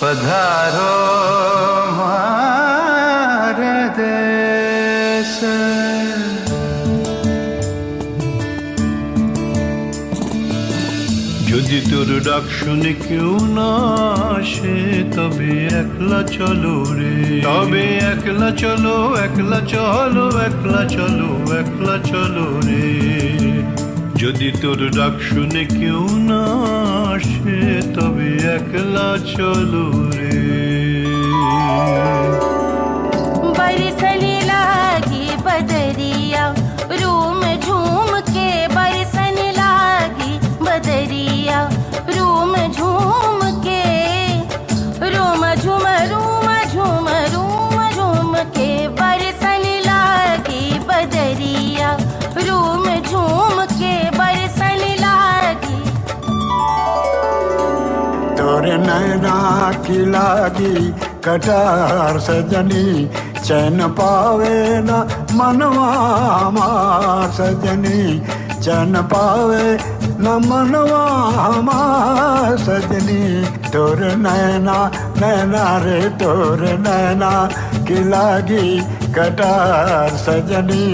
पधारो हमारे देश, যদি তোর ডাক শুনে কেউ না আসে তবে একলা চলো রে, তবে একলা চলো, একলা চলো, একলা চলো, একলা চলো রে। যদি তোর ডাক শুনে কেউ না আসে তবে একলা চলো রে। बरसने लागी बदरिया रूम झूम के, बरसने लागी बदरिया रूम झूम के, रूम झूम रूम झूम रूम झूम के, बरसने लागी बदरिया रूम झूम के, बरसने लागी। तोरे नैना की लागी कटार सजनी, चैन पावे न मनवा हमार सजनी, चैन पावे न मनवा हमार सजनी। तोर नैना नैना रे तोर नैना की लागी कटार सजनी।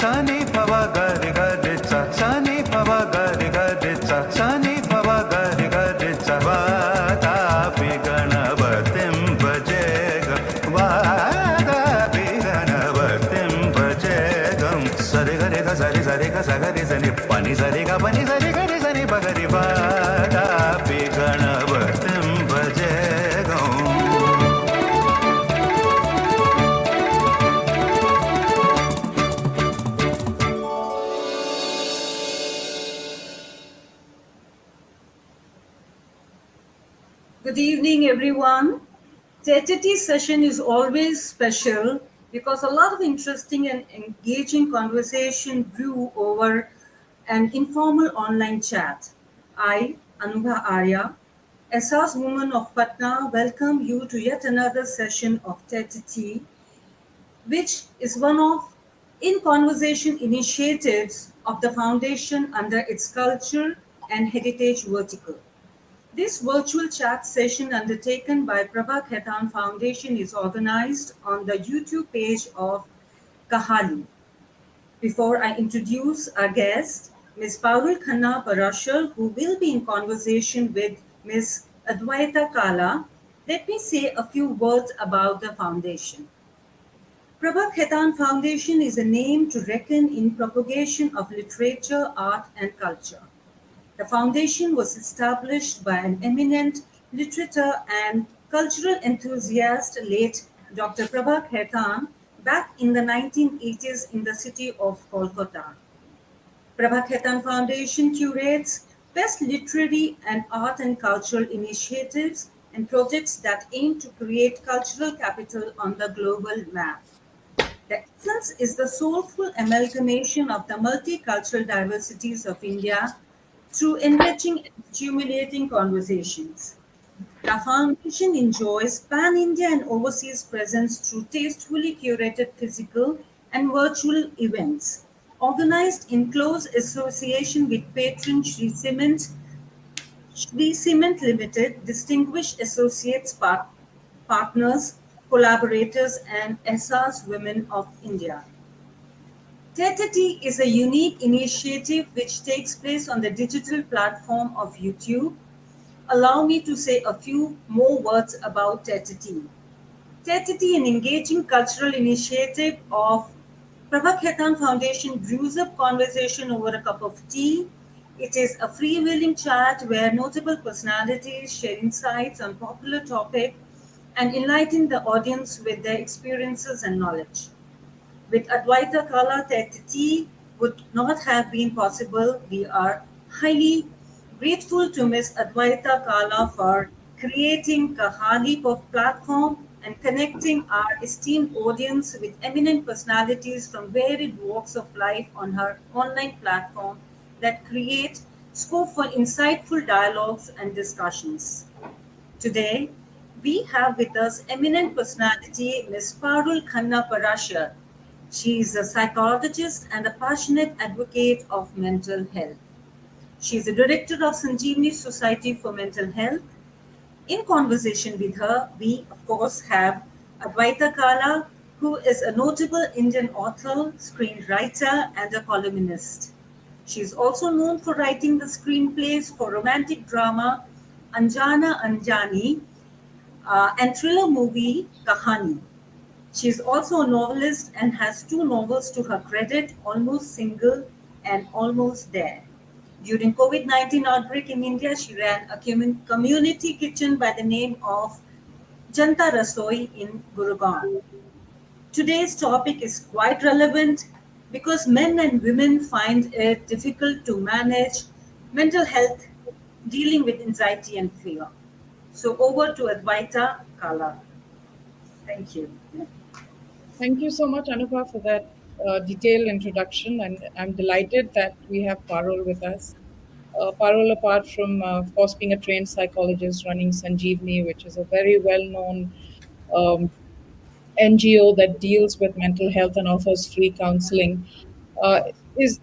Sani pava gari gari sa, sani pava gari gari sa, sani pava gari gari sa. Vada pi ganavatim bhajega, vada pi ganavatim bhajegam. Sari gari ga sari sari ga sagari sani, pani sari ga pani sari gari sani bagari. Vada pi ganavatim bhajegam. Good evening, everyone. Tete session is always special because a lot of interesting and engaging conversation grew over an informal online chat. I, Anubha Arya, SAS woman of Patna, welcome you to yet another session of Tete, which is one of In Conversation initiatives of the foundation under its culture and heritage vertical. This virtual chat session undertaken by Prabha Khaitan Foundation is organized on the YouTube page of Kahali. Before I introduce our guest, Ms. Parul Parasher, who will be in conversation with Ms. Advaita Kala, let me say a few words about the foundation. Prabha Khaitan Foundation is a name to reckon in propagation of literature, art, and culture. The foundation was established by an eminent literature and cultural enthusiast, late Dr. Prabha Khaitan, back in the 1980s in the city of Kolkata. Prabha Khaitan Foundation curates best literary and art and cultural initiatives and projects that aim to create cultural capital on the global map. The essence is the soulful amalgamation of the multicultural diversities of India through enriching and stimulating conversations. The foundation enjoys pan-India and overseas presence through tastefully curated physical and virtual events, organized in close association with patron Shri Cement Limited, distinguished associates, partners, collaborators, and SAS Women of India. Tete is a unique initiative which takes place on the digital platform of YouTube. Allow me to say a few more words about Tete. Tete, an engaging cultural initiative of Prabha Khaitan Foundation, brews up conversation over a cup of tea. It is a freewheeling chat where notable personalities share insights on popular topics and enlighten the audience with their experiences and knowledge. With Advaita Kala, Tete would not have been possible. We are highly grateful to Ms. Advaita Kala for creating a Harleap of platform and connecting our esteemed audience with eminent personalities from varied walks of life on her online platform that create scope for insightful dialogues and discussions. Today, we have with us eminent personality Ms. Parul Parasher. She is a psychologist and a passionate advocate of mental health. She is the director of Sanjeevani Society for Mental Health. In conversation with her, we of course have Advaita Kala, who is a notable Indian author, screenwriter, and a columnist. She is also known for writing the screenplays for romantic drama Anjana Anjani and thriller movie Kahani. She is also a novelist and has two novels to her credit, Almost Single and Almost There. During COVID-19 outbreak in India, she ran a community kitchen by the name of Janta Rasoi in Gurugram. Today's topic is quite relevant because men and women find it difficult to manage mental health, dealing with anxiety and fear. So over to Advaita Kala. Thank you. Thank you so much, Anubha, for that detailed introduction. And I'm delighted that we have Parul with us. Parul, apart from, of course, being a trained psychologist running Sanjeevani, which is a very well known um, NGO that deals with mental health and offers free counseling, uh, is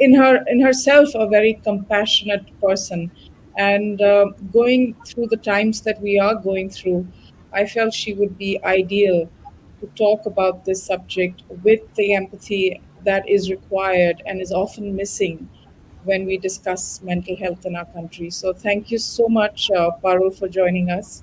in herself a very compassionate person. And going through the times that we are going through, I felt she would be ideal to talk about this subject with the empathy that is required and is often missing when we discuss mental health in our country. So, thank you so much, Parul, for joining us.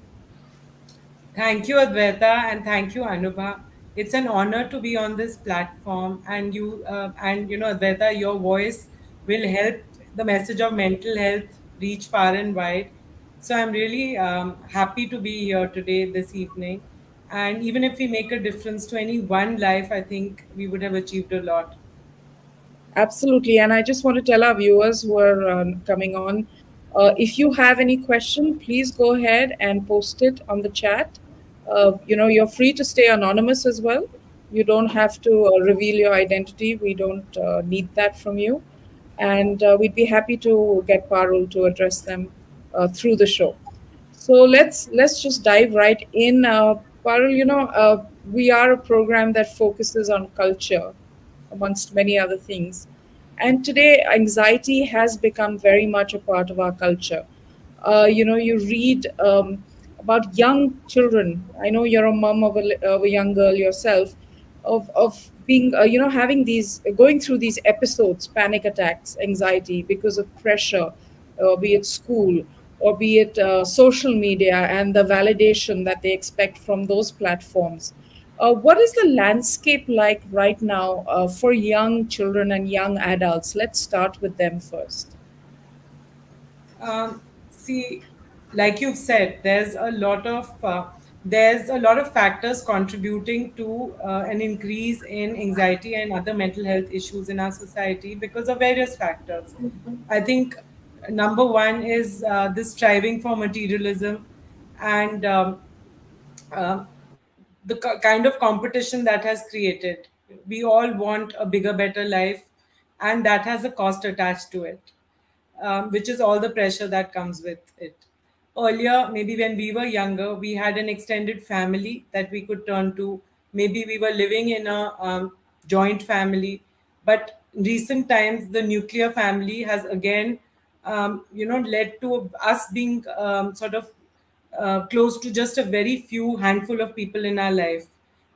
Thank you, Advaita, and thank you, Anubha. It's an honor to be on this platform, and Advaita, your voice will help the message of mental health reach far and wide. So I'm really happy to be here today, this evening. And even if we make a difference to any one life, I think we would have achieved a lot. Absolutely. And I just want to tell our viewers who are coming on, if you have any question, please go ahead and post it on the chat. You're free to stay anonymous as well. You don't have to reveal your identity. We don't need that from you. And we'd be happy to get Parul to address them through the show. So let's just dive right in. Parul, we are a program that focuses on culture amongst many other things. And today, anxiety has become very much a part of our culture. You read about young children. I know you're a mom of a young girl yourself, of being, having these, going through these episodes, panic attacks, anxiety because of pressure, be it school or be it social media and the validation that they expect from those platforms. What is the landscape like right now for young children and young adults? Let's start with them first. See, like you've said, there's a lot of factors contributing to an increase in anxiety and other mental health issues in our society because of various factors. I think number one is this striving for materialism and um, the kind of competition that has created. We all want a bigger, better life, and that has a cost attached to it, which is all the pressure that comes with it. Earlier, maybe when we were younger, we had an extended family that we could turn to. Maybe we were living in a joint family, but in recent times, the nuclear family has again, led to us being sort of close to just a very few handful of people in our life.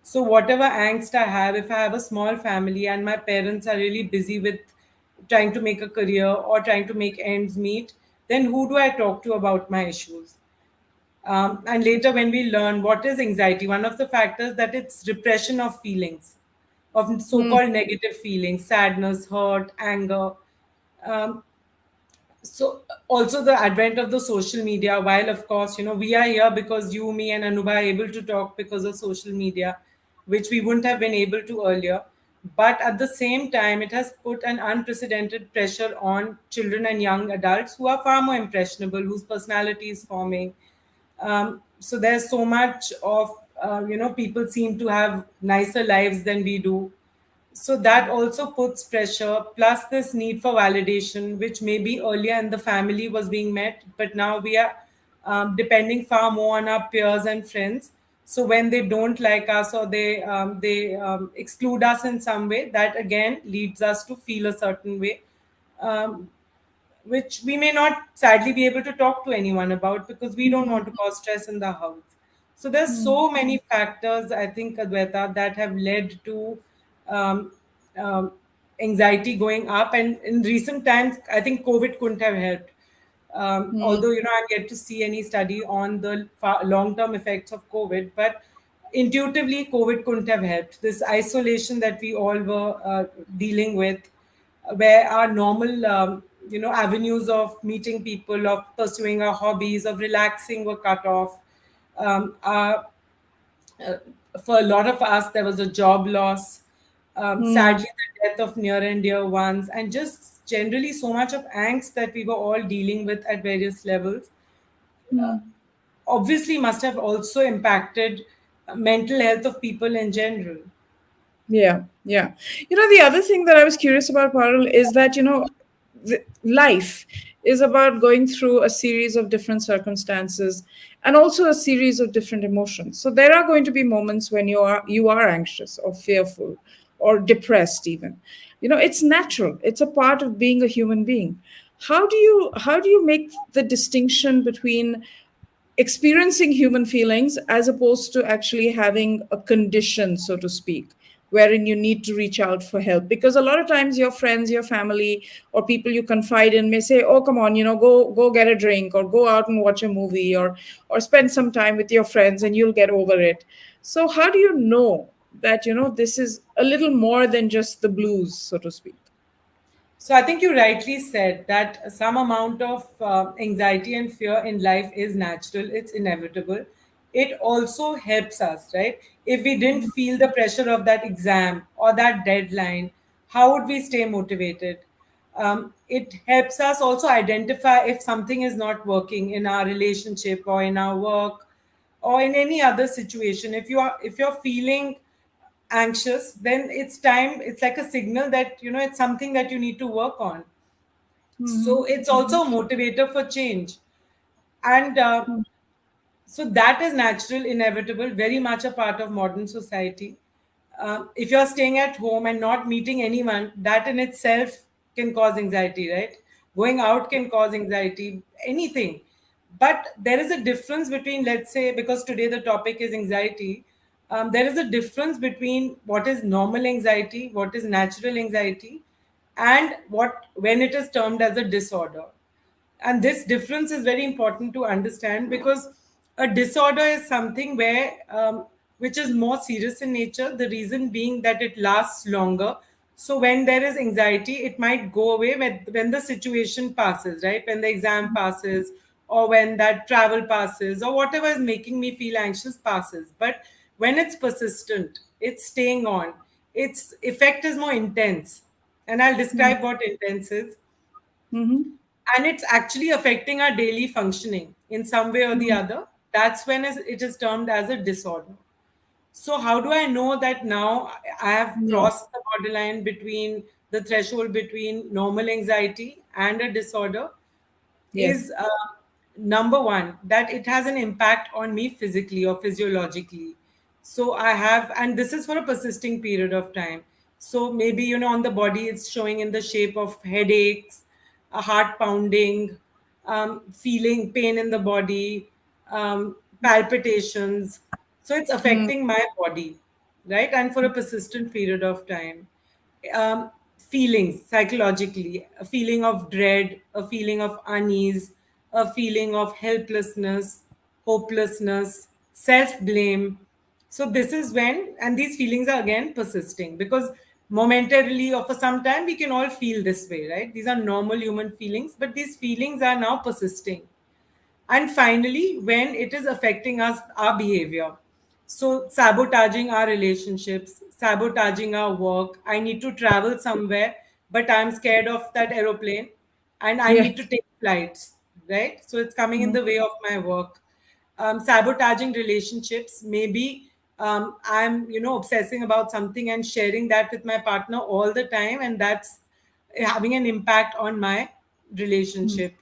So whatever angst I have, if I have a small family and my parents are really busy with trying to make a career or trying to make ends meet, then who do I talk to about my issues? And later, when we learn what is anxiety, one of the factors that it's repression of feelings, of so-called negative feelings, sadness, hurt, anger. Um, so also the advent of the social media, while of course we are here because you, me, and Anuba are able to talk because of social media, which we wouldn't have been able to earlier. But at the same time, it has put an unprecedented pressure on children and young adults who are far more impressionable, whose personality is forming. So there's so much of people seem to have nicer lives than we do, so that also puts pressure, plus this need for validation, which maybe earlier in the family was being met, but now we are depending far more on our peers and friends. So when they don't like us, or they exclude us in some way, that again leads us to feel a certain way, um, which we may not sadly be able to talk to anyone about because we don't want to cause stress in the house. So there's so many factors, I think, Advaita, that have led to um, um, anxiety going up. And in recent times, I think COVID couldn't have helped. Although I'm yet to see any study on the long-term effects of COVID, but intuitively, COVID couldn't have helped. This isolation that we all were dealing with, where our normal avenues of meeting people, of pursuing our hobbies, of relaxing were cut off. Our uh, for a lot of us, there was a job loss, sadly, the death of near and dear ones, and just generally so much of angst that we were all dealing with at various levels. Obviously, must have also impacted mental health of people in general. Yeah, yeah. The other thing that I was curious about, Parul, is that, life is about going through a series of different circumstances and also a series of different emotions. So there are going to be moments when you are anxious or fearful or depressed even. It's natural. It's a part of being a human being. How do you make the distinction between experiencing human feelings as opposed to actually having a condition, so to speak, wherein you need to reach out for help? Because a lot of times your friends, your family, or people you confide in may say, oh, come on, go get a drink, or go out and watch a movie, or spend some time with your friends and you'll get over it. So how do you know that this is a little more than just the blues, so to speak? So I think you rightly said that some amount of anxiety and fear in life is natural, it's inevitable. It also helps us, right? If we didn't feel the pressure of that exam or that deadline, how would we stay motivated? It helps us also identify if something is not working in our relationship or in our work or in any other situation. If you're feeling anxious, then it's time, it's like a signal that it's something that you need to work on. So it's also a motivator for change. And so that is natural, inevitable, very much a part of modern society. If you're staying at home and not meeting anyone, that in itself can cause anxiety, right? Going out can cause anxiety, anything. But there is a difference between, let's say, because today the topic is anxiety, there is a difference between what is normal anxiety, what is natural anxiety, and what when it is termed as a disorder. And this difference is very important to understand, because a disorder is something where which is more serious in nature, the reason being that it lasts longer. So when there is anxiety, it might go away when the situation passes, right? When the exam passes, or when that travel passes, or whatever is making me feel anxious passes. But when it's persistent, it's staying on, its effect is more intense. And I'll describe what intense is. And it's actually affecting our daily functioning in some way or the other. That's when it is termed as a disorder. So how do I know that now I have Yeah. crossed the borderline between the threshold between normal anxiety and a disorder? Is Yes. number one, that it has an impact on me physically or physiologically. So I have, and this is for a persisting period of time. So maybe, on the body, it's showing in the shape of headaches, a heart pounding, feeling pain in the body, palpitations. So it's affecting my body, right? And for a persistent period of time. Feelings psychologically, a feeling of dread, a feeling of unease, a feeling of helplessness, hopelessness, self blame. So, this is when, and these feelings are again persisting, because momentarily or for some time we can all feel this way, right? These are normal human feelings, but these feelings are now persisting. And finally, when it is affecting us, our behavior, so sabotaging our relationships, sabotaging our work. I need to travel somewhere, but I'm scared of that aeroplane, and I need to Yes. take flights, right? So it's coming in the way of my work. sabotaging relationships. Maybe I'm, obsessing about something and sharing that with my partner all the time, and that's having an impact on my relationship.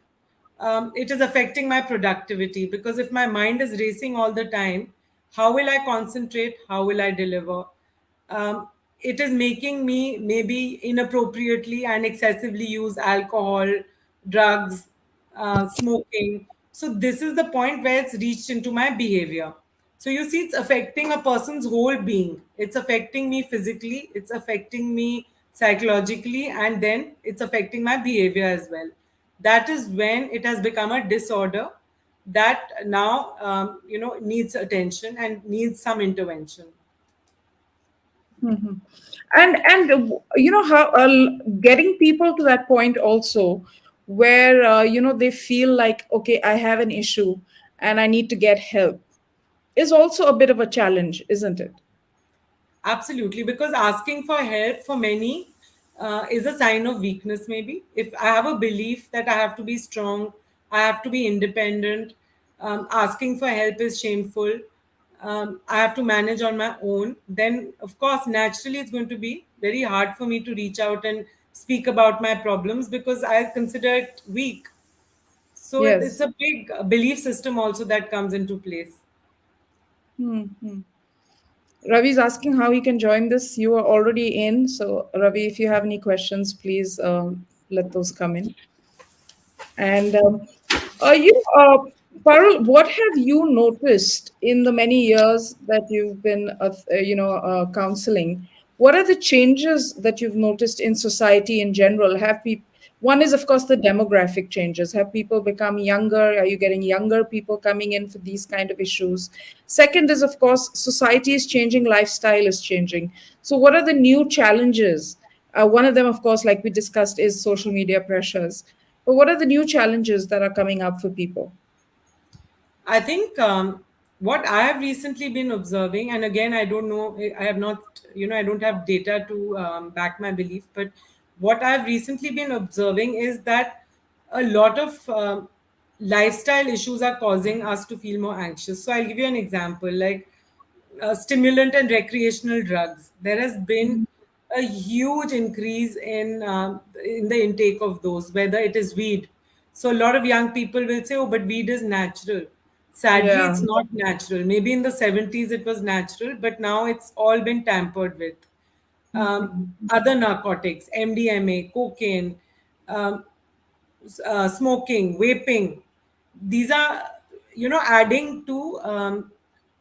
It is affecting my productivity, because if my mind is racing all the time, how will I concentrate? How will I deliver? um, it is making me maybe inappropriately and excessively use alcohol, drugs, smoking. So this is the point where it's reached into my behavior. So you see, it's affecting a person's whole being. It's affecting me physically, it's affecting me psychologically, and then it's affecting my behavior as well. That is when it has become a disorder that now, needs attention and needs some intervention. And how getting people to that point also, where they feel like, okay, I have an issue and I need to get help, is also a bit of a challenge, isn't it? Absolutely, because asking for help for many is a sign of weakness, maybe. If I have a belief that I have to be strong, I have to be independent, asking for help is shameful, I have to manage on my own, then of course, naturally, it's going to be very hard for me to reach out and speak about my problems because I consider it weak. So it's Yes. a big belief system also that comes into place. Hmm. Ravi's asking how he can join this. You are already in. So, Ravi, if you have any questions, please let those come in. And Parul, what have you noticed in the many years that you've been, counseling? What are the changes that you've noticed in society in general? Have people? One is, of course, the demographic changes. Have people become younger? Are you getting younger people coming in for these kind of issues? Second is, of course, society is changing, lifestyle is changing. So, what are the new challenges? One of them, of course, like we discussed, is social media pressures. But what are the new challenges that are coming up for people? I think what I have recently been observing, and again, I don't know, I have not, I don't have data to back my belief, but what I've recently been observing is that a lot of lifestyle issues are causing us to feel more anxious. So I'll give you an example. Like stimulant and recreational drugs. There has been a huge increase in the intake of those, whether it is weed. So a lot of young people will say, "Oh, but weed is natural." Sadly, Yeah. it's not natural. Maybe in the 70s it was natural, but now it's all been tampered with. Other narcotics, MDMA, cocaine, um, smoking, vaping. These are, adding to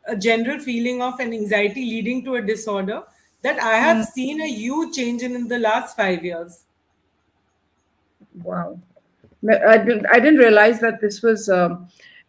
a general feeling of an anxiety leading to a disorder that I have seen a huge change in the last 5 years. Wow. I didn't realize that this was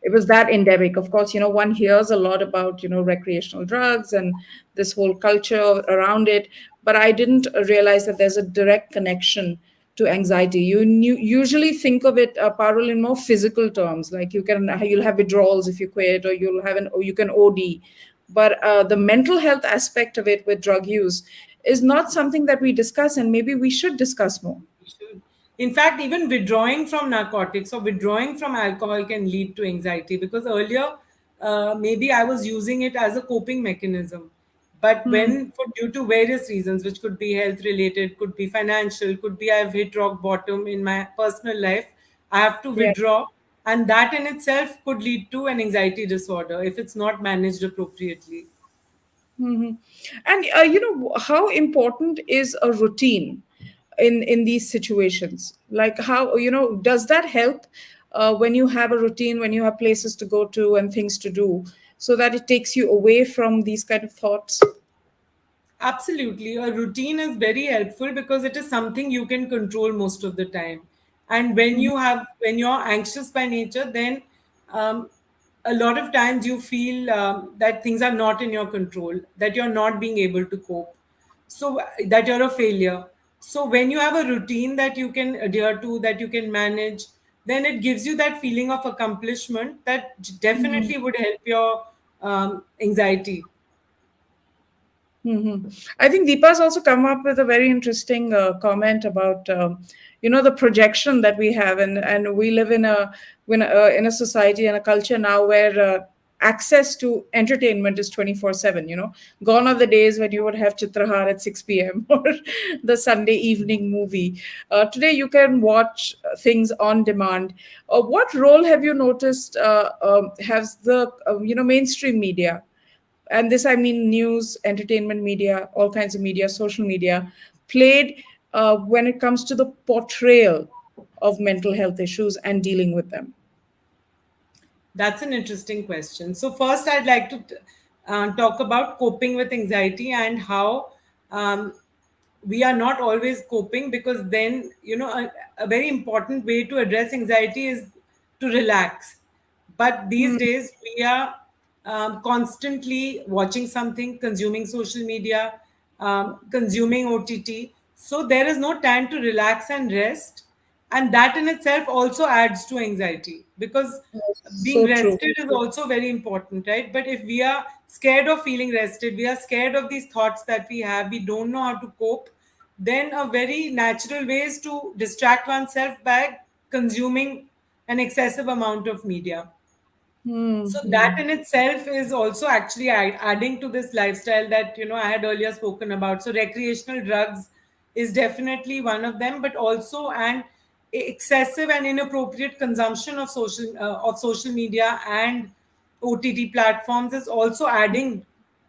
it was that endemic. Of course, one hears a lot about recreational drugs and this whole culture around it, but I didn't realize that there's a direct connection to anxiety. Usually think of it, Parul, in more physical terms, like you'll have withdrawals if you quit, or you can OD. But the mental health aspect of it with drug use is not something that we discuss, and maybe we should discuss more. Should. In fact, even withdrawing from narcotics or withdrawing from alcohol can lead to anxiety, because earlier, maybe I was using it as a coping mechanism. But when, for due to various reasons, which could be health related, could be financial, could be I've hit rock bottom in my personal life, I have to Yeah. withdraw. And that in itself could lead to an anxiety disorder if it's not managed appropriately. Hmm. And how important is a routine in these situations? Like, how does that help when you have a routine, when you have places to go to and things to do, so that it takes you away from these kind of thoughts? Absolutely. A routine is very helpful because it is something you can control most of the time. And when you're anxious by nature, then um, a lot of times you feel that things are not in your control, that you're not being able to cope, so that you're a failure. So when you have a routine that you can adhere to, that you can manage, then it gives you that feeling of accomplishment that definitely would help your anxiety. Hmm. I think Deepa's also come up with a very interesting comment about the projection that we have, and we live in a society and a culture now where access to entertainment is 24/7. Gone are the days when you would have Chitrahar at 6 p.m. or the Sunday evening movie. Today you can watch things on demand. What role have you noticed has the mainstream media, and this I mean news, entertainment media, all kinds of media, social media, played when it comes to the portrayal of mental health issues and dealing with them? That's an interesting question. So, first, I'd like to talk about coping with anxiety and how um, we are not always coping, because then, a very important way to address anxiety is to relax. But these days, we are constantly watching something, consuming social media, consuming OTT. So, there is no time to relax and rest, and that in itself also adds to anxiety, because being So true. rested is also very important, right? But if we are scared of feeling rested, we are scared of these thoughts that we have, we don't know how to cope, then a very natural way is to distract oneself by consuming an excessive amount of media. So that Mm-hmm. in itself is also actually adding to this lifestyle that I had earlier spoken about. So recreational drugs is definitely one of them, but also an excessive and inappropriate consumption of social media and OTT platforms is also adding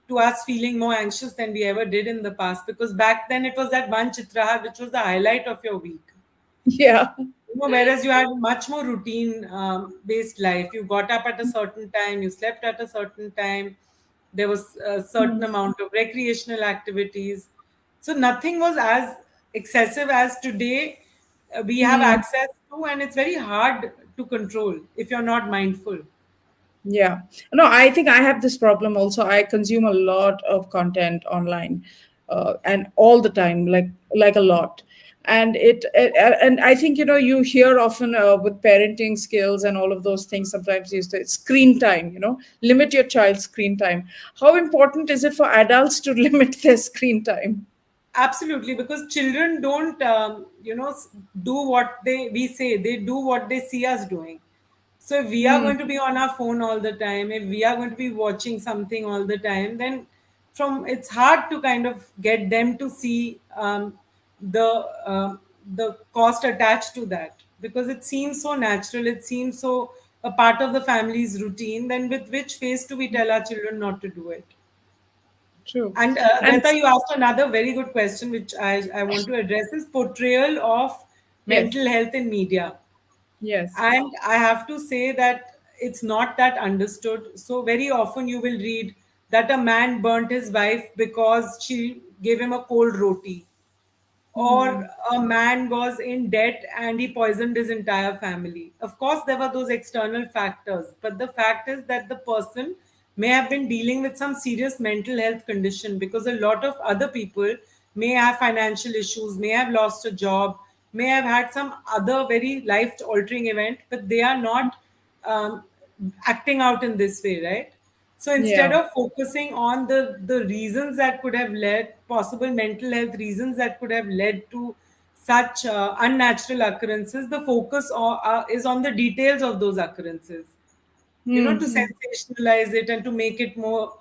to us feeling more anxious than we ever did in the past, because back then it was that one chitrahar which was the highlight of your week. Yeah. Whereas you had much more routine based life. You got up at a certain time, you slept at a certain time, there was a certain amount of recreational activities. So nothing was as excessive as today we have Mm. access to, and it's very hard to control if you're not mindful. Yeah. No, I think I have this problem also. I consume a lot of content online, and all the time, like a lot. And I think you hear often with parenting skills and all of those things. Sometimes you say screen time. Limit your child's screen time. How important is it for adults to limit their screen time? Absolutely, because children don't, do what we say. They do what they see us doing. So if we are Mm. going to be on our phone all the time, if we are going to be watching something all the time, then from it's hard to kind of get them to see the the cost attached to that, because it seems so natural. It seems so a part of the family's routine. Then with which face do we tell our children not to do it? True. And And Advaita, you asked another very good question, which I want to address, is portrayal of yes, mental health in media. yes. And I have to say that it's not that understood. So very often you will read that a man burnt his wife because she gave him a cold roti, or Mm. a man was in debt and he poisoned his entire family. Of course, there were those external factors, but the fact is that the person may have been dealing with some serious mental health condition, because a lot of other people may have financial issues, may have lost a job, may have had some other very life altering event, but they are not um, acting out in this way, right? So instead Yeah. of focusing on the reasons that could have led, possible mental health reasons that could have led to such unnatural occurrences, the focus is on the details of those occurrences, to Mm. sensationalize it and to make it more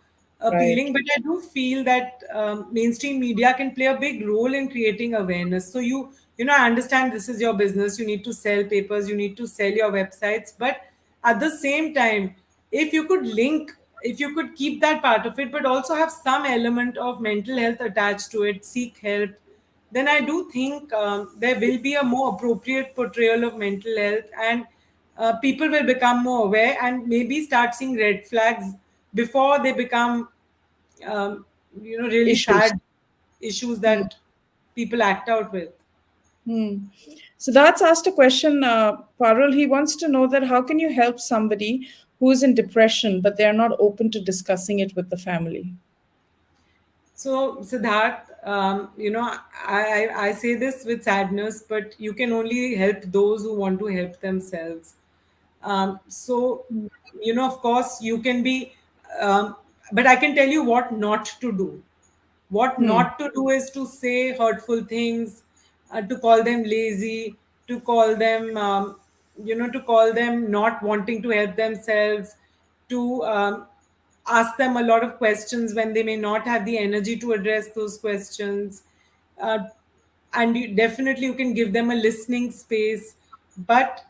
Right. appealing. But I do feel that mainstream media can play a big role in creating awareness. So I understand this is your business, you need to sell papers, you need to sell your websites, but at the same time, if you could link, if you could keep that part of it but also have some element of mental health attached to it, seek help, then I do think there will be a more appropriate portrayal of mental health, and people will become more aware and maybe start seeing red flags before they become, um, really Issues. sad issues that people act out with. Hmm. So that's asked a question, Parul. He wants to know that how can you help somebody who is in depression, but they are not open to discussing it with the family? So, Siddharth, I say this with sadness, but you can only help those who want to help themselves. So, of course, you can be, but I can tell you what not to do. What Hmm. not to do is to say hurtful things, to call them lazy, to call them, to call them not wanting to help themselves, to ask them a lot of questions when they may not have the energy to address those questions. Uh, and definitely you can give them a listening space. But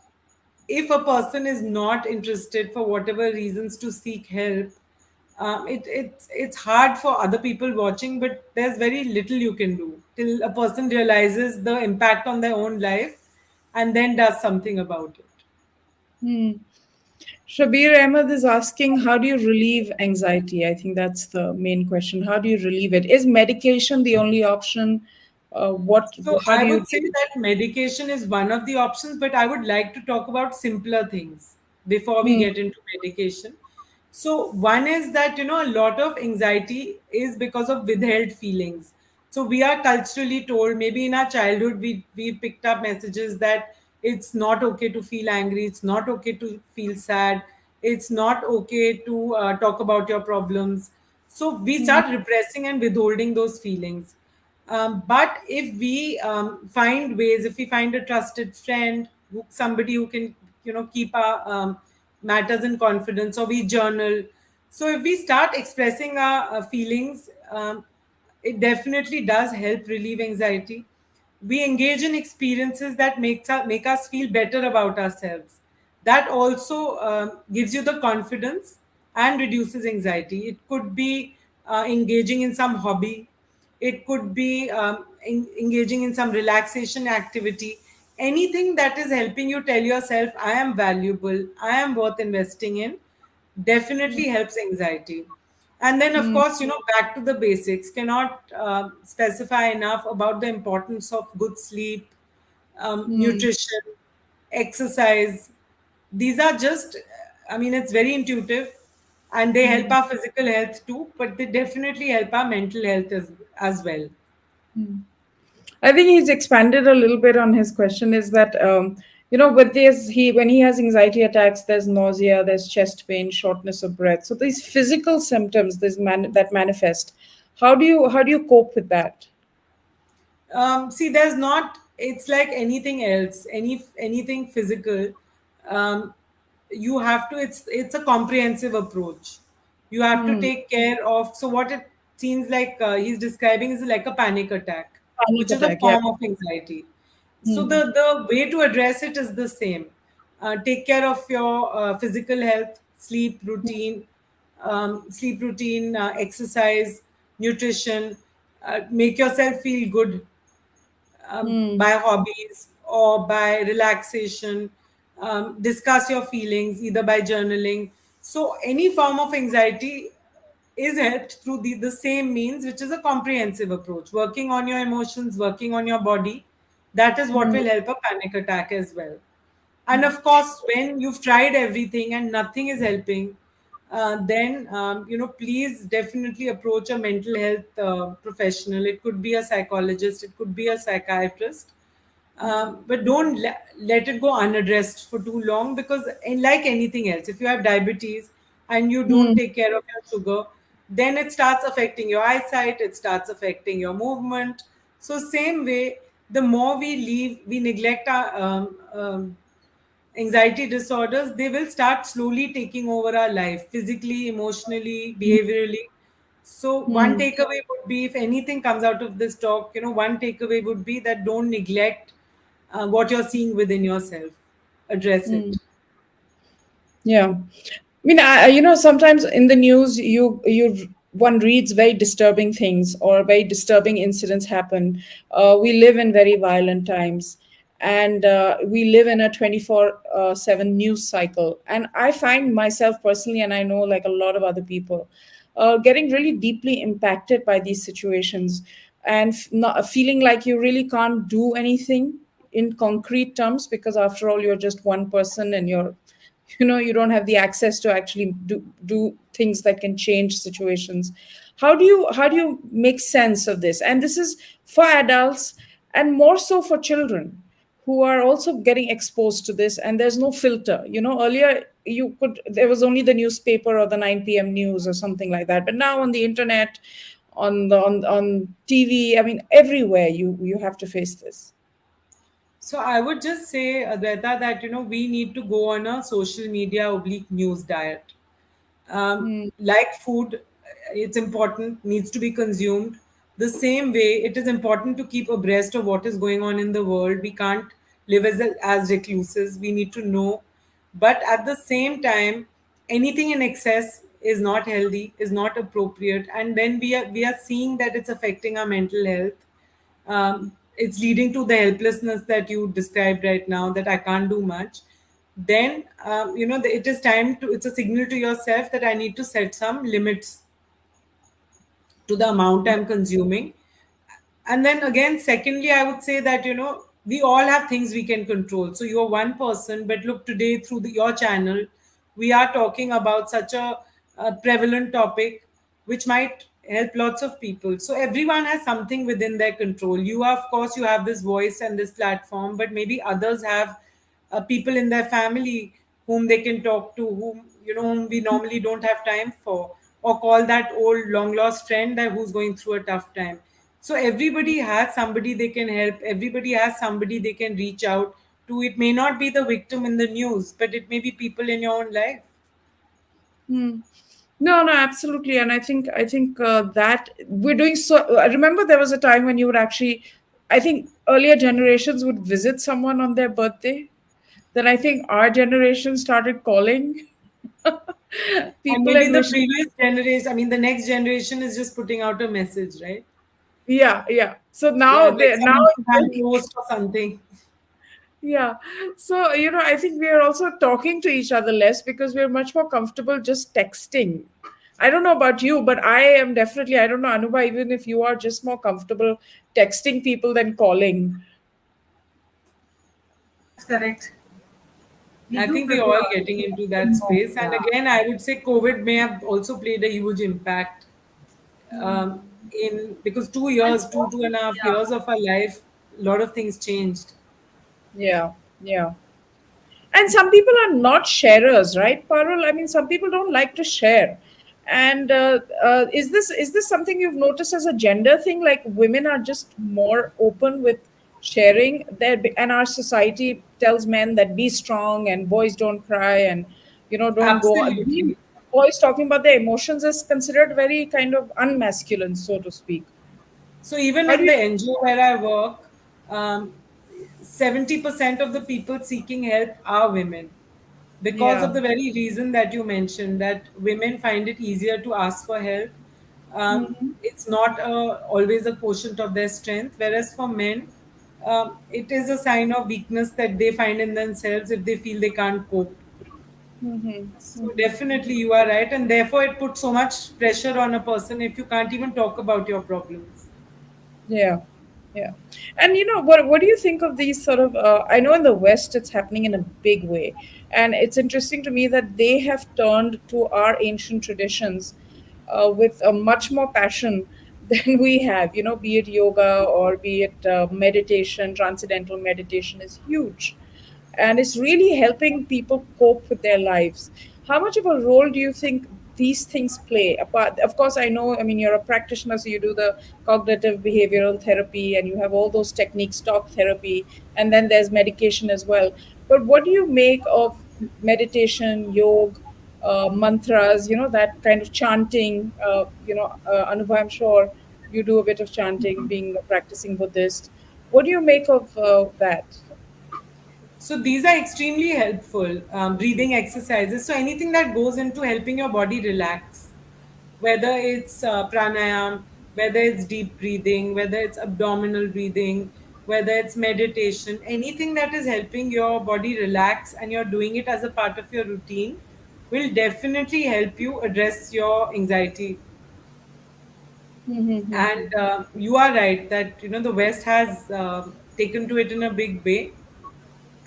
if a person is not interested for whatever reasons to seek help, it's hard for other people watching, but there's very little you can do till a person realizes the impact on their own life and then does something about it. Hmm. Shabir Ahmed is asking, how do you relieve anxiety? I think that's the main question. How do you relieve it? Is medication the only option? So How I do you would say deal? that medication is one of the options, but I would like to talk about simpler things before we Hmm. get into medication. So one is that a lot of anxiety is because of withheld feelings. So we are culturally told, maybe in our childhood we picked up messages that it's not okay to feel angry, it's not okay to feel sad, it's not okay to talk about your problems. So we Hmm. start repressing and withholding those feelings. But if we find ways, if we find a trusted friend, somebody who can, keep our matters in confidence, or we journal. So if we start expressing our feelings, it definitely does help relieve anxiety. We engage in experiences that make us feel better about ourselves. That also gives you the confidence and reduces anxiety. It could be engaging in some hobby, it could be engaging in some relaxation activity, anything that is helping you tell yourself, I am valuable, I am worth investing in, definitely helps anxiety. And then, of Hmm. course, back to the basics, cannot specify enough about the importance of good sleep, Hmm. nutrition, exercise. These are just, I mean, it's very intuitive, and they help Hmm. our physical health too, but they definitely help our mental health as well. I think he's expanded a little bit on his question. Is that with this, he when he has anxiety attacks, there's nausea, there's chest pain, shortness of breath. So these physical symptoms, that manifest. How do you cope with that? See, there's not, it's like anything else, anything physical. um, you have to, it's a comprehensive approach. You have to Hmm. take care of, so what it seems like he's describing is like a panic attack, Panic which is a attack. Yeah. form of anxiety. So Hmm. the way to address it is the same. Take care of your physical health, sleep routine, exercise, nutrition. Make yourself feel good Hmm. by hobbies or by relaxation. Discuss your feelings either by journaling. So, any form of anxiety is helped through the same means, which is a comprehensive approach. Working on your emotions, working on your body, that is what Hmm. will help a panic attack as well. And of course, when you've tried everything and nothing is helping, then please definitely approach a mental health professional. It could be a psychologist, it could be a psychiatrist, but don't let it go unaddressed for too long, because like anything else, if you have diabetes and you don't Hmm. take care of your sugar, then it starts affecting your eyesight, it starts affecting your movement. So same way, the more we neglect our anxiety disorders, they will start slowly taking over our life, physically, emotionally, behaviorally. So one Hmm. takeaway would be, if anything comes out of this talk, one takeaway would be that don't neglect what you're seeing within yourself. Address Hmm. it. Yeah. I mean, sometimes in the news, one reads very disturbing things or very disturbing incidents happen. We live in very violent times, and we live in a 24/7 news cycle. And I find myself personally, and I know like a lot of other people, getting really deeply impacted by these situations, and not feeling like you really can't do anything in concrete terms, because after all, you're just one person, and you don't have the access to actually do things that can change situations. How do you make sense of this? And this is for adults, and more so for children who are also getting exposed to this, and there's no filter. Earlier, there was only the newspaper or the 9 p.m. news or something like that, but now on the internet, on TV, I mean, everywhere you have to face this. So I would just say, Advaita, that we need to go on a social media oblique news diet. Like food, it's important, needs to be consumed. The same way, it is important to keep abreast of what is going on in the world. We can't live as recluses. We need to know. But at the same time, anything in excess is not healthy, is not appropriate. And then we are seeing that it's affecting our mental health. It's leading to the helplessness that you described right now, that I can't do much. Then it is time to, it's a signal to yourself that I need to set some limits to the amount I'm consuming. And then again, secondly, I would say that we all have things we can control. So you're one person, but look, today through your channel, we are talking about such a prevalent topic which might help lots of people. So everyone has something within their control. You are, of course, you have this voice and this platform, but maybe others have people in their family whom they can talk to, whom we normally don't have time for, or call that old long lost friend that who's going through a tough time. So everybody has somebody they can help, everybody has somebody they can reach out to. It may not be the victim in the news, but it may be people in your own life. Hmm. No, no, absolutely, and I think that we're doing so. I remember there was a time when you would actually, I think earlier generations would visit someone on their birthday. Then I think our generation started calling And people maybe and the wishing. previous generation, I mean, the next generation is just putting out a message, right? Yeah, yeah. So Yeah, now like they some now Instagram post or something. yeah. So, I think we are also talking to each other less because we're much more comfortable just texting. I don't know about you, but I am definitely, I don't know, Anuba, even if you are just more comfortable texting people than calling. That's correct. We I do think we're prefer all getting into that more. space. And Yeah. again, I would say COVID may have also played a huge impact in, because And 2.5 years of our life, a lot of things changed. Yeah, yeah. And some people are not sharers, right, Parul? I mean, some people don't like to share. And is this something you've noticed as a gender thing? Like women are just more open with sharing their, and our society tells men that be strong and boys don't cry and don't go. Absolutely. Boys talking about their emotions is considered very kind of unmasculine, so to speak. So even How do in you? the NGO where I work, 70% of the people seeking help are women, because of Yeah. the very reason that you mentioned, that women find it easier to ask for help. It's not always a quotient of their strength, whereas for men, it is a sign of weakness that they find in themselves if they feel they can't cope. So definitely you are right, and therefore it puts so much pressure on a person if you can't even talk about your problems. Yeah, yeah. And what do you think of these sort of? I know in the West it's happening in a big way, and it's interesting to me that they have turned to our ancient traditions with a much more passion than we have. Be it yoga or be it meditation, transcendental meditation is huge, and it's really helping people cope with their lives. How much of a role do you think these things play? Apart, of course, I know, I mean, you're a practitioner, so you do the cognitive behavioral therapy and you have all those techniques, talk therapy, and then there's medication as well. But what do you make of meditation, yoga, mantras, that kind of chanting? Anubha, I'm sure you do a bit of chanting, being a practicing Buddhist. What do you make of that? So these are extremely helpful, breathing exercises. So anything that goes into helping your body relax, whether it's pranayam, whether it's deep breathing, whether it's abdominal breathing, whether it's meditation, anything that is helping your body relax and you're doing it as a part of your routine will definitely help you address your anxiety. And you are right that the West has taken to it in a big way,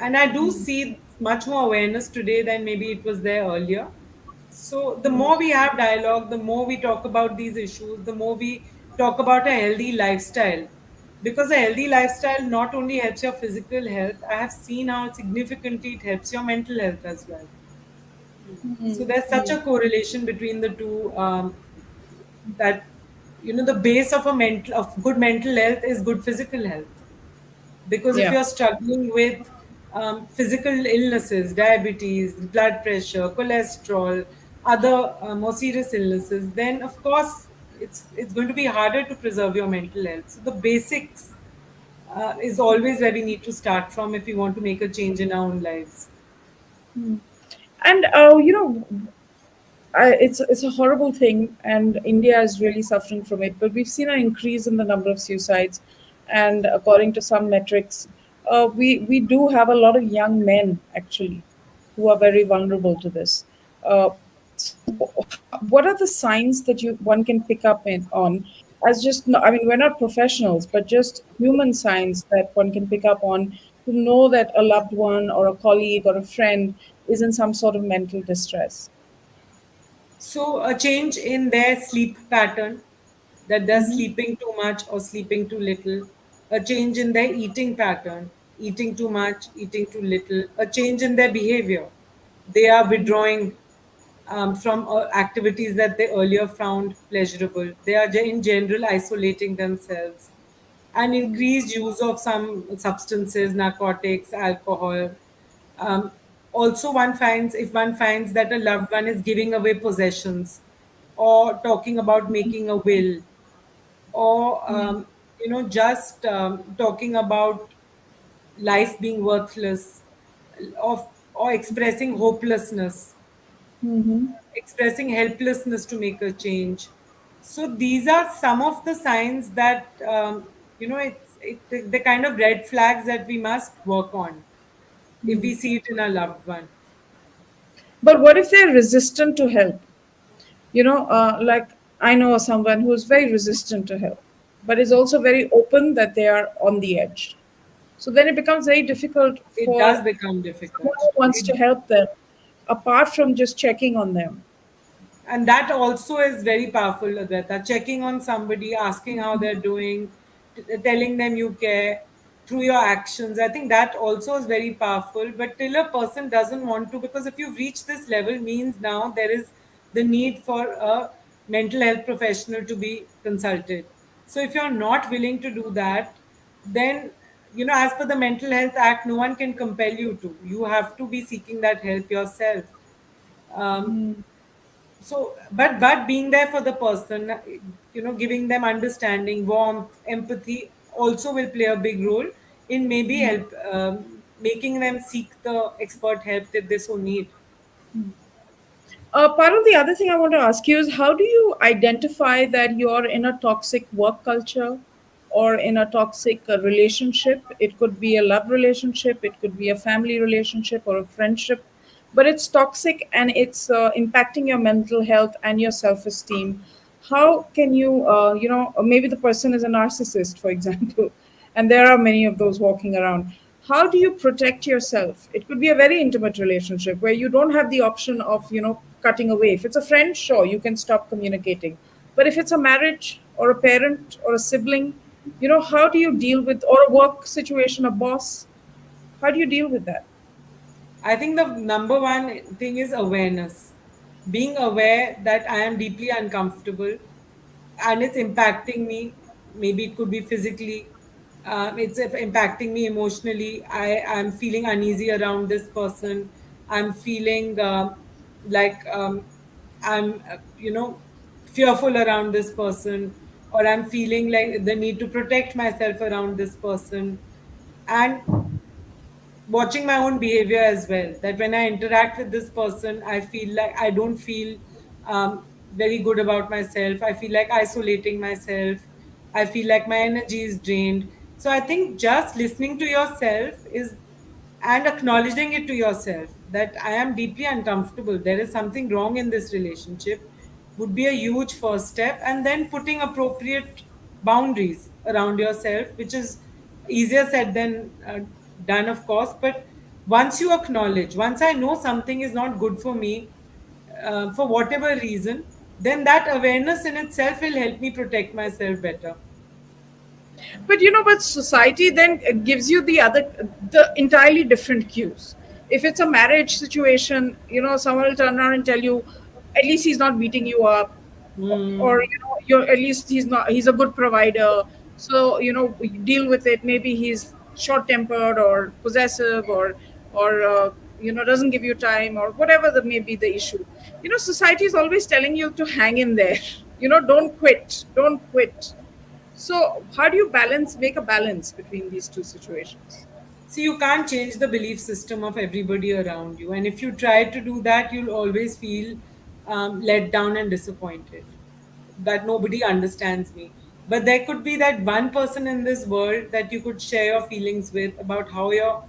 and I do see much more awareness today than maybe it was there earlier. So the more we have dialogue, the more we talk about these issues, the more we talk about a healthy lifestyle, because a healthy lifestyle not only helps your physical health, I have seen how significantly it helps your mental health as well. So there's such a correlation between the two, that the base of a mental of good mental health is good physical health. Because if Yeah. you're struggling with physical illnesses, diabetes, blood pressure, cholesterol, other more serious illnesses, then of course it's going to be harder to preserve your mental health. So the basics is always where we need to start from if we want to make a change in our own lives. And it's a horrible thing, and India is really suffering from it. But we've seen an increase in the number of suicides, and according to some metrics, we do have a lot of young men actually who are very vulnerable to this. What are the signs that you one can pick up on as just I mean, we're not professionals, but just human signs that one can pick up on to know that a loved one or a colleague or a friend is in some sort of mental distress? So a change in their sleep pattern, that they're sleeping too much or sleeping too little, a change in their eating pattern, eating too much, eating too little, a change in their behavior. They are withdrawing from activities that they earlier found pleasurable. They are in general isolating themselves. An increased use of some substances, narcotics, alcohol. Um, Also, one finds if one finds that a loved one is giving away possessions, or talking about making a will, or just talking about life being worthless, of or expressing hopelessness, expressing helplessness to make a change. So these are some of the signs that the kind of red flags that we must work on if we see it in a loved one. But what if they're resistant to help? Like I know someone who's very resistant to help, but is also very open that they are on the edge. So then it becomes very difficult It for does become someone difficult. who wants to help them, apart from just checking on them. And that also is very powerful, Advaita. Checking on somebody, asking how they're doing, telling them you care through your actions. I think that also is very powerful. But till a person doesn't want to, because if you've reached this level, means now there is the need for a mental health professional to be consulted. So if you're not willing to do that, then as per the Mental Health Act, no one can compel you to. You have to be seeking that help yourself. Um, but being there for the person, giving them understanding, warmth, empathy also will play a big role in maybe help making them seek the expert help that they so need. Part of the other thing I want to ask you is how do you identify that you're in a toxic work culture or in a toxic relationship? It could be a love relationship, it could be a family relationship or a friendship, but it's toxic and it's impacting your mental health and your self esteem. How can you, maybe the person is a narcissist, for example, and there are many of those walking around. How do you protect yourself? It could be a very intimate relationship where you don't have the option of cutting away. If it's a friend, sure, you can stop communicating, but if it's a marriage or a parent or a sibling, how do you deal with, or a work situation, a boss, how do you deal with that? I think the number one thing is awareness. Being aware that I am deeply uncomfortable and it's impacting me. Maybe it could be physically, it's impacting me emotionally. I am feeling uneasy around this person. I'm feeling like I'm, fearful around this person, or I'm feeling like the need to protect myself around this person. And watching my own behavior as well, that when I interact with this person, I feel like I don't feel very good about myself. I feel like isolating myself. I feel like my energy is drained. So I think just listening to yourself is, and acknowledging it to yourself, that I am deeply uncomfortable, there is something wrong in this relationship, would be a huge first step. And then putting appropriate boundaries around yourself, which is easier said than done, of course. But once you acknowledge, once I know something is not good for me, for whatever reason, then that awareness in itself will help me protect myself better. But society then gives you the entirely different cues. If it's a marriage situation, someone will turn around and tell you, at least he's not beating you up, or Hmm. you're at least he's a good provider. So you deal with it. Maybe he's short tempered or possessive or doesn't give you time or whatever the may be the issue. Society is always telling you to hang in there. Don't quit, don't quit. So how do you make a balance between these two situations? See, you can't change the belief system of everybody around you. And if you try to do that, you'll always feel let down and disappointed that nobody understands me. But there could be that one person in this world that you could share your feelings with about how you're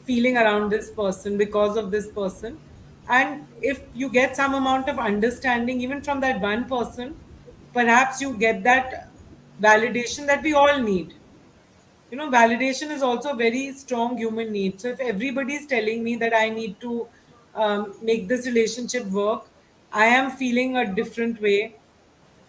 feeling around this person because of this person. And if you get some amount of understanding, even from that one person, perhaps you get that validation that we all need. Validation is also a very strong human need. So if everybody is telling me that I need to make this relationship work, I am feeling a different way,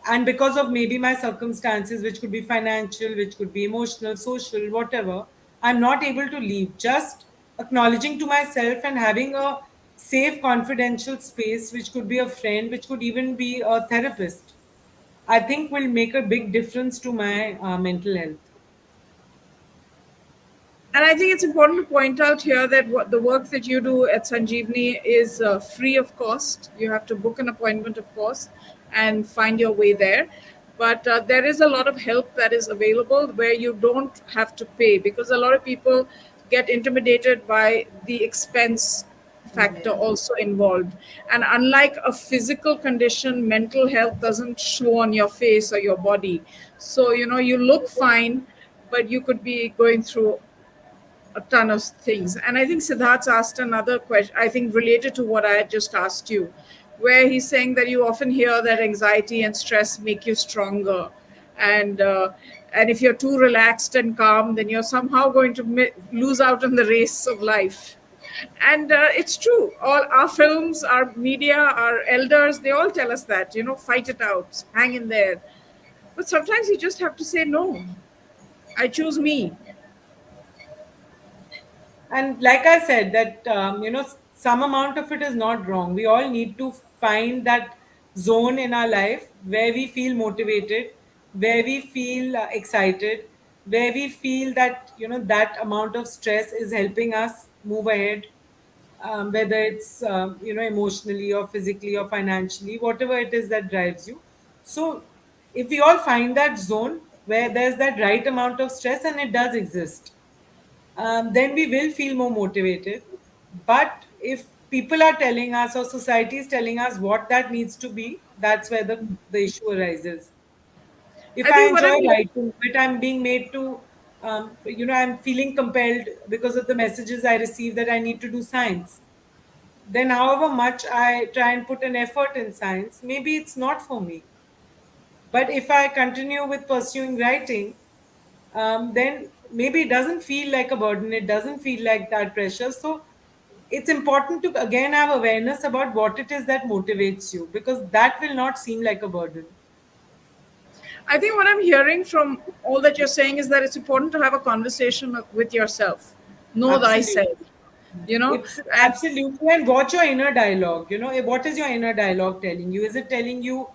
and because of maybe my circumstances, which could be financial, which could be emotional, social, whatever, I'm not able to leave. Just acknowledging to myself and having a safe confidential space, which could be a friend, which could even be a therapist, I think will make a big difference to my mental health. And I think it's important to point out here that what the work that you do at Sanjeevani is free of cost. You have to book an appointment, of course, and find your way there. But there is a lot of help that is available where you don't have to pay, because a lot of people get intimidated by the expense factor Yeah. also involved. And unlike a physical condition, mental health doesn't show on your face or your body. So, you look fine, but you could be going through a ton of things. And I think Siddharth asked another question, I think related to what I had just asked you, where he's saying that you often hear that anxiety and stress make you stronger. And, and if you're too relaxed and calm, then you're somehow going to lose out in the race of life. And it's true. All our films, our media, our elders, they all tell us that, fight it out, hang in there. But sometimes you just have to say, no, I choose me. And like I said, that some amount of it is not wrong. We all need to find that zone in our life where we feel motivated, where we feel excited, where we feel that that amount of stress is helping us move ahead, whether it's emotionally or physically or financially, whatever it is that drives you. So if we all find that zone where there's that right amount of stress, and it does exist, then we will feel more motivated. But if people are telling us or society is telling us what that needs to be, that's where the issue arises. If I I think what enjoy I'm writing, but I'm being made to, I'm feeling compelled because of the messages I receive that I need to do science, then however much I try and put an effort in science, maybe it's not for me. But if I continue with pursuing writing, then maybe it doesn't feel like a burden, it doesn't feel like that pressure. So it's important to again have awareness about what it is that motivates you, because that will not seem like a burden. I think what I'm hearing from all that you're saying is that it's important to have a conversation with yourself. Know Absolutely. thyself, you know, It's and absolutely. And watch your inner dialogue. What is your inner dialogue telling you? Is it telling you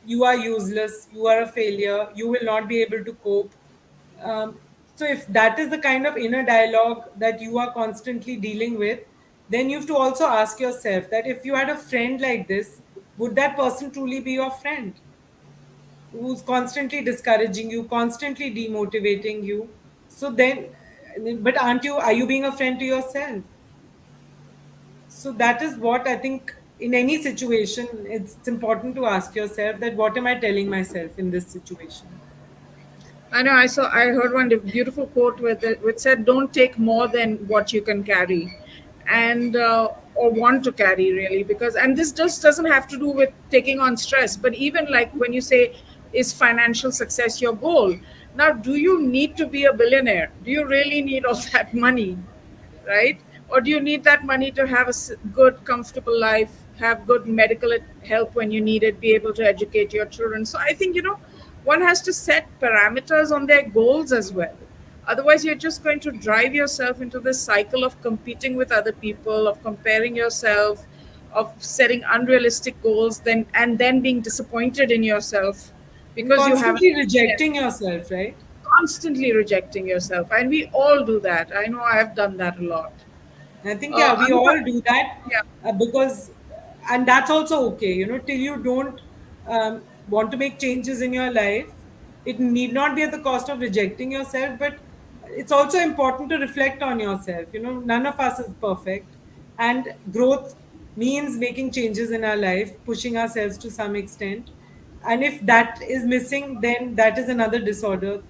you are useless, you are a failure, you will not be able to cope? Um, so, if that is the kind of inner dialogue that you are constantly dealing with, then you have to also ask yourself that if you had a friend like this, would that person truly be your friend? Who's constantly discouraging you, constantly demotivating you. So then, but are you being a friend to yourself? So that is what I think in any situation, it's important to ask yourself that what am I telling myself in this situation? I know I heard one beautiful quote which said, "Don't take more than what you can carry," and or want to carry really, because and this just doesn't have to do with taking on stress, but even like when you say, "Is financial success your goal?" Now, do you need to be a billionaire? Do you really need all that money? Right? Or do you need that money to have a good, comfortable life, have good medical help when you need it, be able to educate your children? So I think, one has to set parameters on their goals as well. Otherwise, you're just going to drive yourself into this cycle of competing with other people, of comparing yourself, of setting unrealistic goals, then being disappointed in yourself And because you haven't. constantly rejecting yourself, right? Constantly rejecting yourself, and we all do that. I know I have done that a lot. I think, yeah, we all Another, do that yeah, because and that's also okay, till you don't want to make changes in your life. It need not be at the cost of rejecting yourself, but it's also important to reflect on yourself. None of us is perfect, and growth means making changes in our life, pushing ourselves to some extent. And if that is missing, then that is another disorder.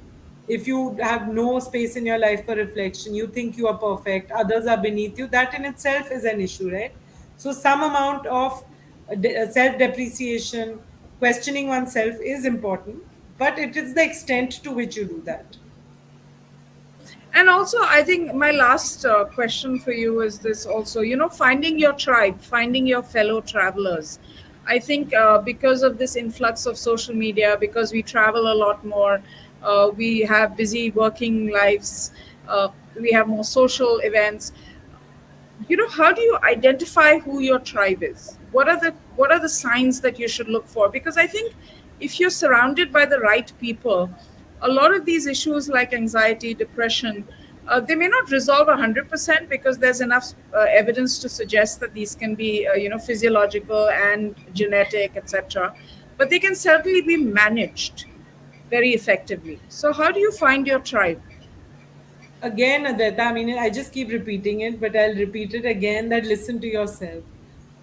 If you have no space in your life for reflection, you think you are perfect, others are beneath you, that in itself is an issue, right? So some amount of self depreciation, questioning oneself is important, but it is the extent to which you do that. And also, I think my last question for you is this also, finding your tribe, finding your fellow travelers. I think because of this influx of social media, because we travel a lot more, we have busy working lives, we have more social events. How do you identify who your tribe is? What are the signs that you should look for? Because I think if you're surrounded by the right people, a lot of these issues like anxiety, depression, they may not resolve 100% because there's enough evidence to suggest that these can be physiological and genetic, etc., but they can certainly be managed very effectively. So how do you find your tribe? Again, Advaita, I mean, I just keep repeating it, but I'll repeat it again, that listen to yourself.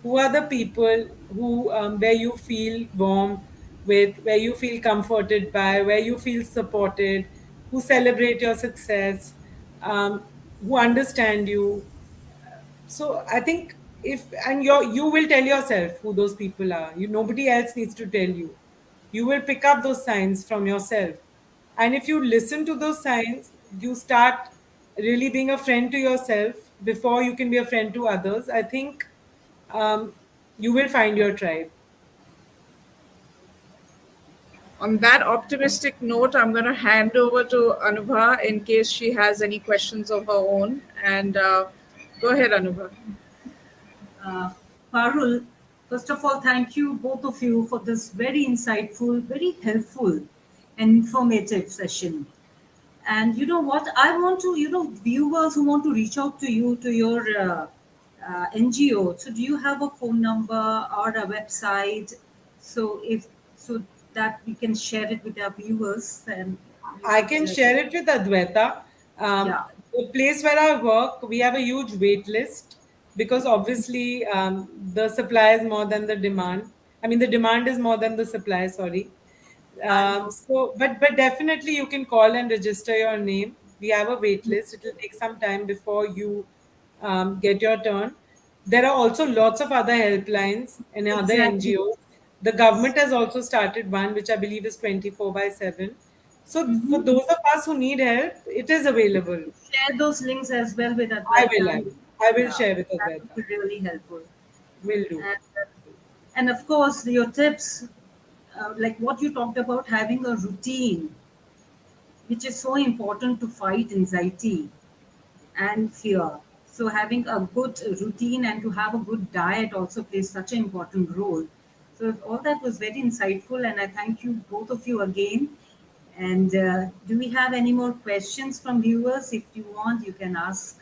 Who are the people who where you feel warm with, where you feel comforted by, where you feel supported, who celebrate your success, who understand you. So I think, if and you will tell yourself who those people are. Nobody else needs to tell you. You will pick up those signs from yourself, and if you listen to those signs, you start really being a friend to yourself before you can be a friend to others. I think um, you will find your tribe. On that optimistic note, I'm going to hand over to Anubha in case she has any questions of her own. And go ahead, Anubha. Uh, Parul, first of all, thank you, both of you, for this very insightful, very helpful, and informative session. And you know what? I want to, viewers who want to reach out to you, to your NGO. So, do you have a phone number or a website? So, if so, that we can share it with our viewers, and we I would, can share it with Advaita. yeah, The place where I work, we have a huge wait list because obviously the supply is more than the demand. I mean, the demand is more than the supply. Sorry. I know. But definitely you can call and register your name. We have a wait list. It will take some time before you get your turn. There are also lots of other helplines and other Exactly. NGOs. The government has also started one, which I believe is 24/7. So for Mm-hmm. those of us who need help, it is available. Share those links as well with I will. Advaita. I will. I will Yeah, share with that would Advaita. be really helpful. Will do. And, and of course, your tips, like what you talked about, having a routine, which is so important to fight anxiety and fear. So, having a good routine and to have a good diet also plays such an important role. So, all that was very insightful, and I thank you, both of you, again. And do we have any more questions from viewers? If you want, you can ask.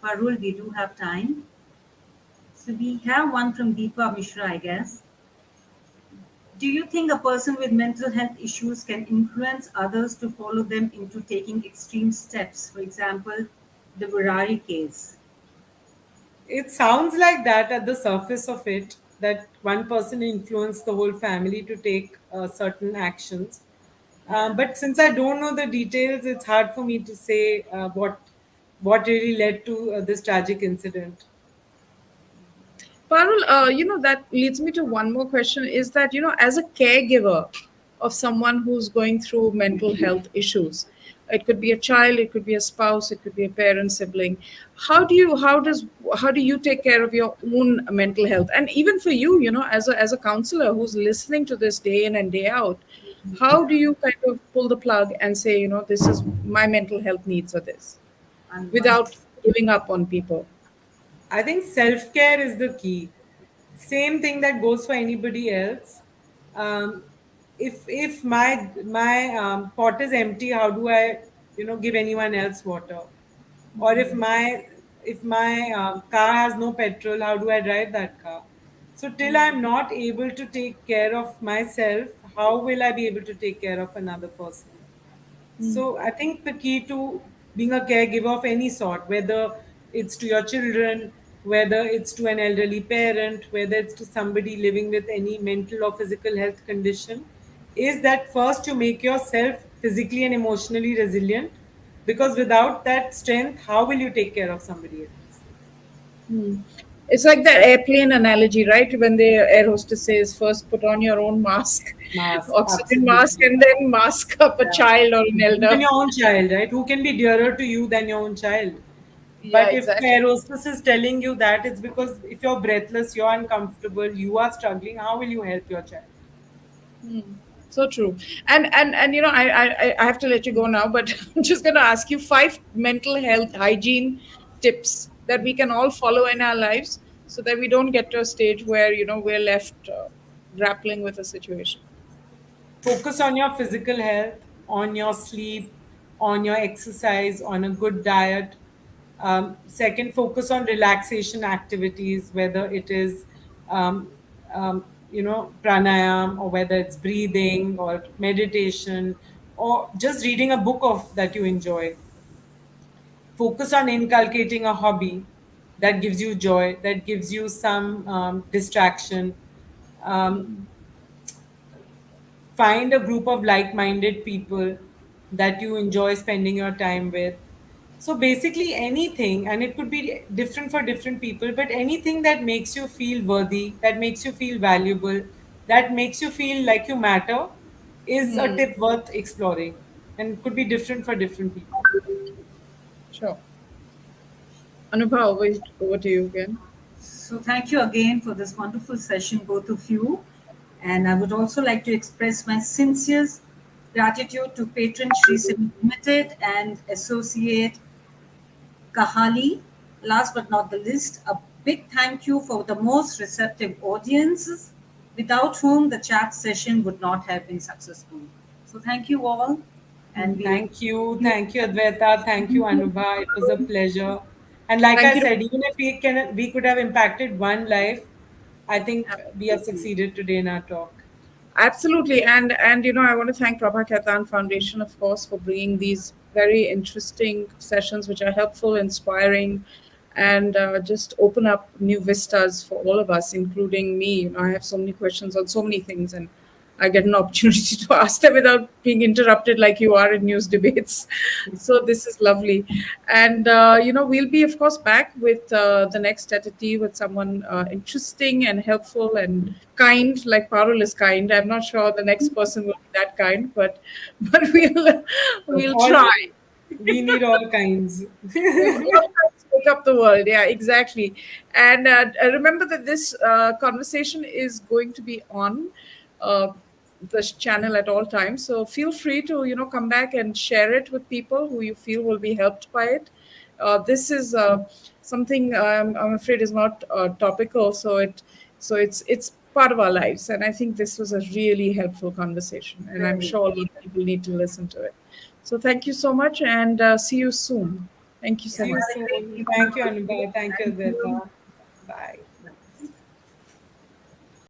Parul, we do have time. So we have one from Deepa Mishra, I guess. Do you think a person with mental health issues can influence others to follow them into taking extreme steps? For example, the Burari case. It sounds like that at the surface of it, that one person influenced the whole family to take certain actions. Yeah. But since I don't know the details, it's hard for me to say what really led to this tragic incident. Parul, that leads me to one more question is that, as a caregiver of someone who's going through mental health issues, it could be a child, it could be a spouse, it could be a parent, sibling. How do you take care of your own mental health? And even for you, as a counselor who's listening to this day in and day out, how do Yeah. you kind of pull the plug and say, this is my mental health needs are this And one, without giving up on people? I think self care is the key. Same thing that goes for anybody else. Um, if my pot is empty, how do I give anyone else water? Or if my car has no petrol, how do I drive that car? So till I'm not able to take care of myself, how will I be able to take care of another person? So I think the key to being a caregiver of any sort, whether it's to your children, whether it's to an elderly parent, whether it's to somebody living with any mental or physical health condition, is that first you make yourself physically and emotionally resilient. Because without that strength, how will you take care of somebody else? Hmm. It's like the airplane analogy, right? When the air hostess says, first put on your own mask, Mask, oxygen mask, absolutely. and then mask up a Yeah. child or an Even elder. your own child, right? Who can be dearer to you than your own child? Yeah, But if exactly. the hostess is telling you that, it's because if you're breathless, you're uncomfortable, you are struggling, how will you help your child? So true. And I have to let you go now, but I'm just going to ask you five mental health hygiene tips that we can all follow in our lives, so that we don't get to a stage where we're left grappling with a situation. Focus on your physical health, on your sleep, on your exercise, on a good diet. Second, focus on relaxation activities, whether it is, um, pranayam, or whether it's breathing or meditation, or just reading a book of that you enjoy. Focus on inculcating a hobby that gives you joy, that gives you some distraction. Um, Find a group of like-minded people that you enjoy spending your time with. So basically anything, and it could be different for different people, but anything that makes you feel worthy, that makes you feel valuable, that makes you feel like you matter, is a tip worth exploring, and could be different for different people. Sure. Anubha, over to you again. So thank you again for this wonderful session, both of you. And I would also like to express my sincere gratitude to patron Shri Sim Limited and associate Kahali. Last but not the least, a big thank you for the most receptive audiences, without whom the chat session would not have been successful. So thank you all, and we'll Thank you, Advaita. Thank you, Anubha. It was a pleasure. And like Thank I you. said, even if we could have impacted one life, I think we have absolutely. succeeded today in our talk. Absolutely, and I want to thank Prabha Khaitan Foundation, of course, for bringing these very interesting sessions, which are helpful, inspiring, and just open up new vistas for all of us, including me. I have so many questions on so many things, and I get an opportunity to ask them without being interrupted like you are in news debates. So this is lovely. And, we'll be, of course, back with the next entity with someone interesting and helpful and kind, like Parul is kind. I'm not sure the next person will be that kind, but we'll All try. we need all kinds. Wake up the world. Yeah, exactly. And remember that this conversation is going to be on uh, this channel at all times. So feel free to come back and share it with people who you feel will be helped by it. This is something I'm afraid is not topical, so it's part of our lives, and I think this was a really helpful conversation, and I'm Very. sure a lot of people need to listen to it. So thank you so much, and see you soon. Thank you so See Yes, you much. have a great soon. evening, Thank you, all of you. Anubha. Thank you, Thank you. Advaita. Bye.